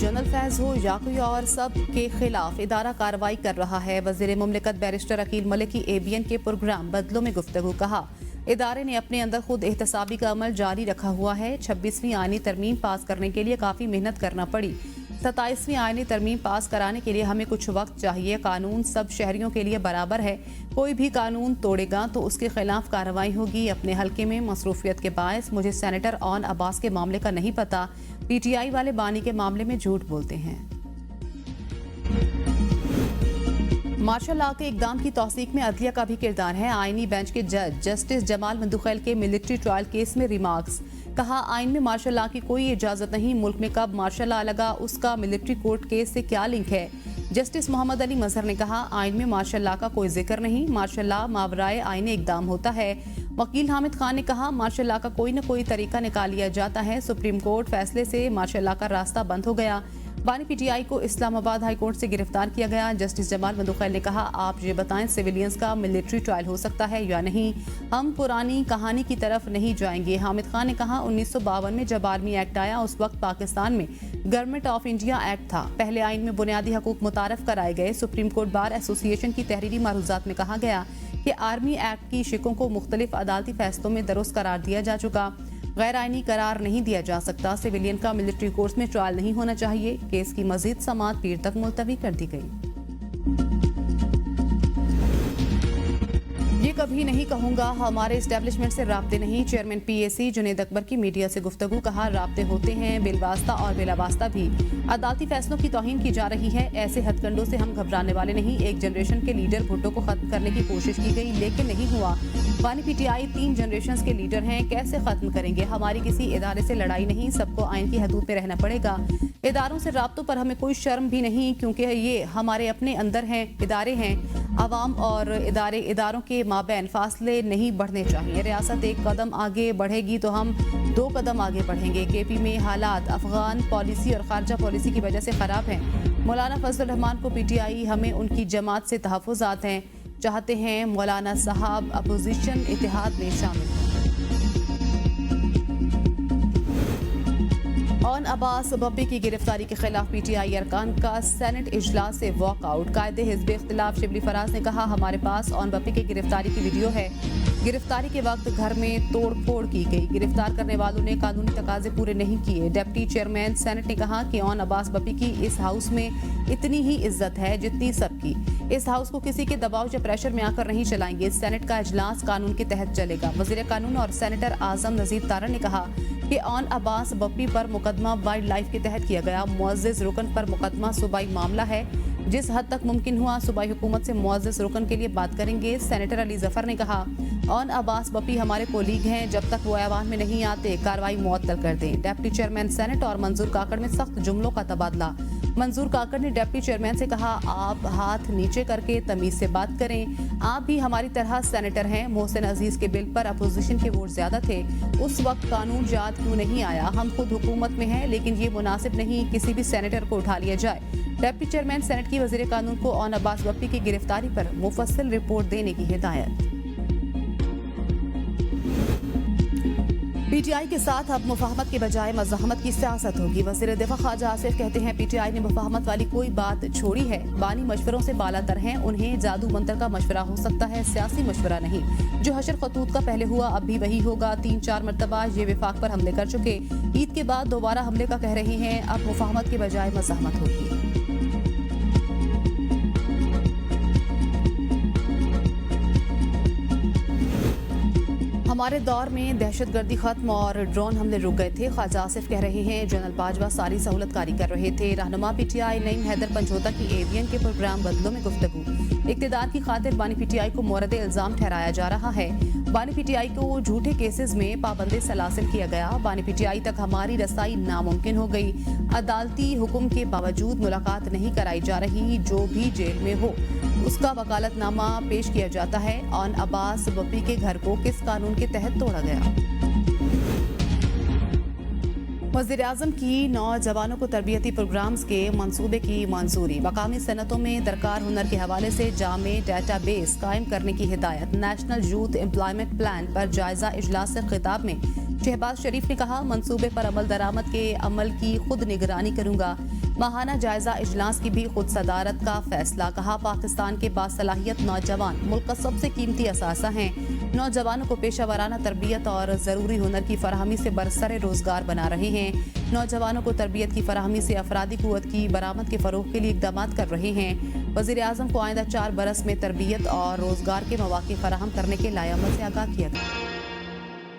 General Faiz हो या कोई और, सब के खिलाफ इदारा कार्रवाई कर रहा है। वजीर मुमलिकत बैरिस्टर अकील मलिक की ABN के प्रोग्राम बदलों में गुफ्तगू। कहा इदारे ने अपने अंदर खुद एहतसाबी का अमल जारी रखा हुआ है। 26वीं आईनी तरमीम पास करने के लिए काफ़ी मेहनत करना पड़ी। 27वीं आईनी तरमीम पास कराने के लिए हमें कुछ वक्त चाहिए। कानून सब शहरियों के लिए बराबर है। कोई भी कानून तोड़ेगा तो उसके खिलाफ कार्रवाई होगी। अपने हल्के में मसरूफियत के बायस मुझे सेनेटर ऑन अब्बास के मामले का नहीं पता। PTI वाले बानी के मामले में झूठ बोलते हैं। मार्शल लॉ के इकदाम की तौसीक में अदलिया का भी किरदार है। आईनी बेंच के जज जस्टिस जमाल मंदुखैल के मिलिट्री ट्रायल केस में रिमार्क्स। कहा आइन में मार्शल लॉ की कोई इजाजत नहीं। मुल्क में कब मार्शल लॉ लगा, उसका मिलिट्री कोर्ट केस से क्या लिंक है। जस्टिस मोहम्मद अली मजहर ने कहा आइन में मार्शल लॉ का कोई जिक्र नहीं। मार्शल लॉ मावराए आइन इकदाम होता है। वकील हामिद खान ने कहा मार्शल लॉ का कोई न कोई तरीका निकाल लिया जाता है। सुप्रीम कोर्ट फैसले से मार्शल लॉ का रास्ता बंद हो गया। बानी PTI को इस्लामाबाद हाई कोर्ट से गिरफ्तार किया गया। जस्टिस जमाल मंदुखैल ने कहा आप ये बताएं सिविलियंस का मिलिट्री ट्रायल हो सकता है या नहीं। हम पुरानी कहानी की तरफ नहीं जाएंगे। हामिद खान ने कहा 1952 में जब आर्मी एक्ट आया उस वक्त पाकिस्तान में गवर्नमेंट ऑफ इंडिया एक्ट था। पहले आइन में बुनियादी हकूक मुतारफ कराए गए। सुप्रीम कोर्ट बार एसोसिएशन की तहरीरी मारूजात में कहा गया कि आर्मी एक्ट की शिकों को मुख्तलिफ अदालती फैसलों में दुरुस्त करार दिया जा चुका। गैर आइनी करार नहीं दिया जा सकता। सिविलियन का मिलिट्री कोर्स में ट्रायल नहीं होना चाहिए। केस की मजीद समाअत पीर तक मुलतवी कर दी गई। ये कभी नहीं कहूंगा हमारे एस्टेब्लिशमेंट से राब्ते नहीं। चेयरमैन PAC जुनेद अकबर की मीडिया से गुफ्तगू। कहा राब्ते होते हैं बिलवास्ता और बिलावास्ता भी। अदालती फैसलों की तौहीन की जा रही है। ऐसे हथकंडों से हम घबराने वाले नहीं। एक जनरेशन के लीडर भुट्टो को खत्म करने की कोशिश की गई लेकिन नहीं हुआ। बानी PTI 3 जनरेशन के लीडर हैं, कैसे खत्म करेंगे। हमारी किसी इदारे से लड़ाई नहीं। सबको आइन की हदूद पे रहना पड़ेगा। इदारों से राब्तों पर हमें कोई शर्म भी नहीं क्योंकि ये हमारे अपने अंदर हैं, इदारे हैं। अवाम और इदारों के माबैन फासले नहीं बढ़ने चाहिए। रियासत एक कदम आगे बढ़ेगी तो हम 2 कदम आगे बढ़ेंगे। KP में हालात अफगान पॉलिसी और खारजा पॉलिसी की वजह से ख़राब हैं। मौलाना फजल रहमान को PTI हमें उनकी जमात से तहफ़्फ़ुज़ात हैं। चाहते हैं मौलाना साहब अपोजिशन इत्तेहाद में शामिल हों। ऑन अब्बास बप्पी की गिरफ्तारी के खिलाफ PTI अरकान का सेनेट इजलास से वॉकआउट। कायदे हिज़्ब इख्तिलाफ शिबली फराज ने कहा हमारे पास ऑन बप्पी की गिरफ्तारी की वीडियो है। गिरफ्तारी के वक्त घर में तोड़ फोड़ की गई। गिरफ्तार करने वालों ने कानूनी तकाजे पूरे नहीं किए। डिप्टी चेयरमैन सेनेट ने कहा कि ऑन अब्बास बप्पी की इस हाउस में इतनी ही इज्जत है जितनी सबकी। इस हाउस को किसी के दबाव या प्रेशर में आकर नहीं चलाएंगे। सेनेट का इजलास कानून के तहत चलेगा। वजीर कानून और सेनेटर आजम नजीर तारण ने कहा कि ऑन अब्बास बप्पी पर मुकदमा वाइल्ड लाइफ के तहत किया गया। मुअज़्ज़िज़ रुकन पर मुकदमा सूबाई मामला है। जिस हद तक मुमकिन हुआ सूबाई हुकूमत से मुअज़्ज़िज़ रुकन के लिए बात करेंगे। सेनेटर अली जफर ने कहा ऑन अब्बास बप्पी हमारे कोलीग हैं, जब तक वो ऐवान में नहीं आते कार्रवाई मुअत्तल कर दें। डिप्टी चेयरमैन सेनेट और मंजूर काकड़ में सख्त जुमलों का तबादला। मंजूर काकड़ ने डिप्टी चेयरमैन से कहा आप हाथ नीचे करके तमीज से बात करें। आप भी हमारी तरह सेनेटर हैं। मोहसिन अजीज के बिल पर अपोजिशन के वोट ज्यादा थे। उस वक्त कानून याद क्यों नहीं आया। हम खुद हुकूमत में हैं लेकिन ये मुनासिब नहीं किसी भी सेनेटर को उठा लिया जाए। डिप्टी चेयरमैन सेनेट की वजीर कानून को ऑन अब्बास बप्पी की गिरफ्तारी पर मुफस्सिल रिपोर्ट देने की हिदायत। PTI के साथ अब मुफाहमत के बजाय मज़ाहमत की सियासत होगी। वज़ीर दिफा ख्वाजा आसिफ कहते हैं PTI ने मुफाहमत वाली कोई बात छोड़ी है। बानी मशवरों से बालातर हैं। उन्हें जादू मंत्र का मशवरा हो सकता है, सियासी मशवरा नहीं। जो हशर खतूत का पहले हुआ अब भी वही होगा। 3-4 मरतबा ये विफाक पर हमले कर चुके। ईद के बाद दोबारा हमले का कह रहे हैं। अब मुफाहमत के बजाय मज़ाहमत होगी। हमारे दौर में दहशतगर्दी खत्म और ड्रोन हमले रुक गए थे। ख्वाजा आसिफ कह रहे हैं जनरल बाजवा सारी सहूलत कारी कर रहे थे। रहनुमा PTI नईम हैदर पंजोता की ABN के प्रोग्राम बदलों में गुफ्तगू। इक़्तिदार की खातिर बानी PTI को मोरद इल्ज़ाम ठहराया जा रहा है। बानी PTI को झूठे केसेस में पाबंदी सलासिल किया गया। बानी PTI तक हमारी रसाई नामुमकिन हो गई। अदालती हुक्म के बावजूद मुलाकात नहीं कराई जा रही। जो भी जेल में हो उसका वकालतनामा पेश किया जाता है। ऑन अब्बास बप्पी के घर को किस कानून के तहत तोड़ा गया। वज़ीर आज़म की नौजवानों को तरबियती प्रोग्राम्स के मंसूबे की मंजूरी। मकामी सनतों में दरकार हुनर के हवाले से जामे डाटाबेस कायम करने की हिदायत। नेशनल यूथ एम्प्लॉयमेंट प्लान पर जायजा इजलास से खिताब में शहबाज शरीफ ने कहा, मंसूबे पर अमल दरामद के अमल की खुद निगरानी करूंगा। माहाना जायजा इजलास की भी खुद सदारत का फैसला। कहा, पाकिस्तान के बासलाहियत नौजवान मुल्क का सबसे कीमती असासा हैं। नौजवानों को पेशा वराना तरबियत और ज़रूरी हुनर की फराहमी से बरसरे रोजगार बना रहे हैं। नौजवानों को तरबियत की फराहमी से अफरादी कुव्वत की बरामद के फरोग के लिए इकदाम कर रहे हैं। वज़ीर आज़म को आइंदा 4 बरस में तरबियत और रोजगार के मौके फराहम करने के लाएअमल से आगाह किया गया।